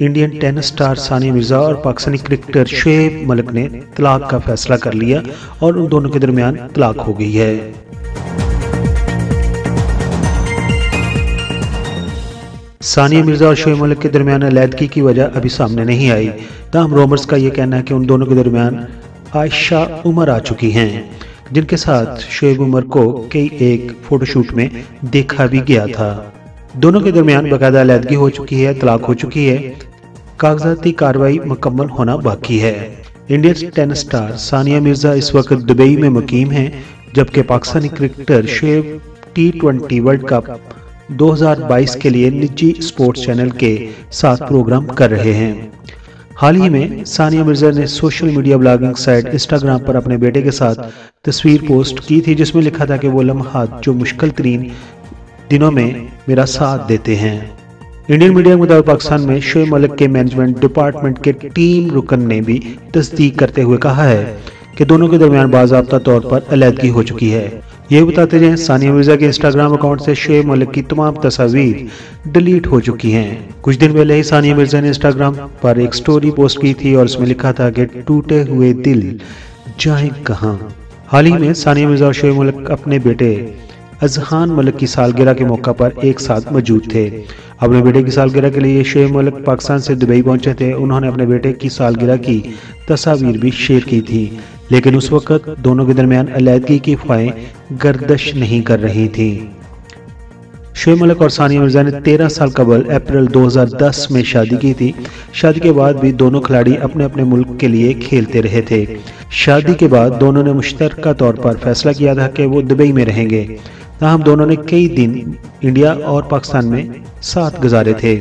Indian tennis star Sania Mirza और Pakistani cricketer Shoaib Malik ने तलाक का फैसला कर लिया और उन दोनों के दरमियान तलाक हो गई है। सानिया मिर्जा और शोएब मलिक के दरमियान अलैदगी की वजह अभी सामने नहीं आई। ताहम रोमर्स का यह कहना है कि उन दोनों के दरमियान आयशा उमर आ चुकी हैं, जिनके साथ शोएब उमर को कई एक फोटोशूट में देखा भी गया था। दोनों के दरमियान बाकायदा अलैदगी हो चुकी है, तलाक हो चुकी है, कागजाती कार्रवाई मुकम्मल होना बाकी है। Indian tennis star Sania Mirza इस वक्त दुबई में मुकीम हैं, जबकि Pakistani cricketer Shoaib T20 world cup 2022 के लिए निजी स्पोर्ट्स चैनल के साथ प्रोग्राम कर रहे हैं। हाल ही में सानिया मिर्जा ने social media blogging site Instagram पर अपने बेटे के साथ तस्वीर पोस्ट की थी, जिसमें लिखा था कि वो लम्हात जो मुश्किल तरीन दिनों में मेरा साथ देते हैं। इंडियन मीडिया के मुताबिक पाकिस्तान में शोएब मलिक के मैनेजमेंट डिपार्टमेंट के टीम रुकन ने भी तस्दीक करते हुए कहा है कि दोनों के दरमियान बाज़ाब्ता तौर पर अलैदगी हो चुकी है। ये बताते जाएं, सानिया मिर्जा के इंस्टाग्राम अकाउंट से शोएब मलिक की तमाम तस्वीर डिलीट हो चुकी हैं। कुछ दिन पहले ही सानिया मिर्जा ने इंस्टाग्राम पर एक स्टोरी पोस्ट की थी और उसमें लिखा था कि टूटे हुए दिल जाएं कहां। हाल ही में सानिया मिर्जा और शोएब मलिक अपने बेटे अजहान मलिक की सालगिरह के मौका पर एक साथ मौजूद थे। अपने बेटे की सालगिरह के लिए शोएब मलिक पाकिस्तान से दुबई पहुंचे थे। उन्होंने अपने बेटे की सालगिरह की तस्वीर भी शेयर की थी, लेकिन उस वक्त दोनों के दरमियान अलैदगी की अफवाहें गर्दिश नहीं कर रही थी। शोएब मलिक और सानिया मिर्जा ने 13 साल कबल अप्रैल 2010 में शादी की थी। शादी के बाद भी दोनों खिलाड़ी अपने अपने मुल्क के लिए खेलते रहे थे। शादी के बाद दोनों ने मुश्तरका तौर पर फैसला किया था कि वो दुबई में रहेंगे। ताहम दोनों ने कई दिन इंडिया और पाकिस्तान में साथ गुजारे थे।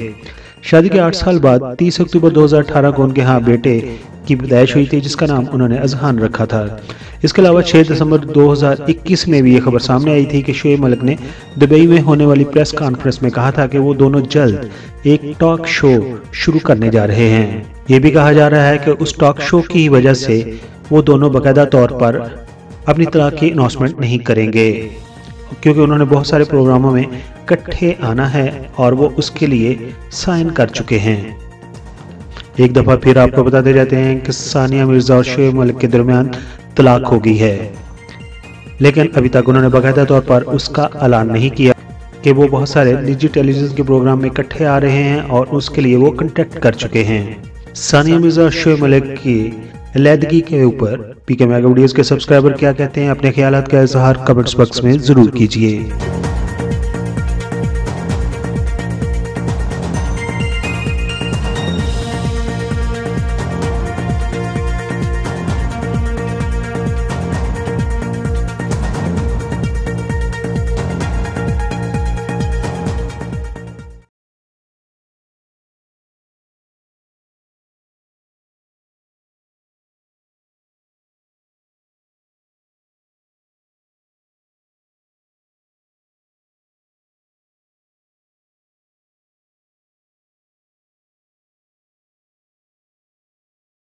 शादी के 8 साल बाद 30 अक्टूबर 2018 को उनके यहाँ बेटे की पैदाइश हुई थी, जिसका नाम उन्होंने अजहान रखा था। इसके अलावा 6 दिसंबर 2021 में भी ये खबर सामने आई थी कि शोएब मलिक ने दुबई में होने वाली प्रेस कॉन्फ्रेंस में कहा था कि वो दोनों जल्द एक टॉक शो शुरू करने जा रहे हैं। ये भी कहा जा रहा है कि उस टॉक शो की वजह से वो दोनों बाकायदा तौर पर अपनी तलाक की अनाउंसमेंट नहीं करेंगे, क्योंकि उन्होंने बहुत सारे प्रोग्रामों में इकट्ठे आना है और वो उसके लिए साइन कर चुके हैं। एक दफा फिर आपको बताते जाते हैं कि सानिया मिर्जा और शोएब मलिक के दरमियान तलाक हो गई है, लेकिन अभी तक उन्होंने बाकायदा तौर पर उसका ऐलान नहीं किया कि वो बहुत सारे निजी टेलीविजन के प्रोग्राम में इकट्ठे आ रहे हैं और उसके लिए वो कॉन्टेक्ट कर चुके हैं। सानिया मिर्जा और शोएब मलिक की अलैदगी के ऊपर पीके मेगा वीडियोस के सब्सक्राइबर क्या कहते हैं? अपने ख्यालात का इजहार कमेंट्स बॉक्स में जरूर कीजिए।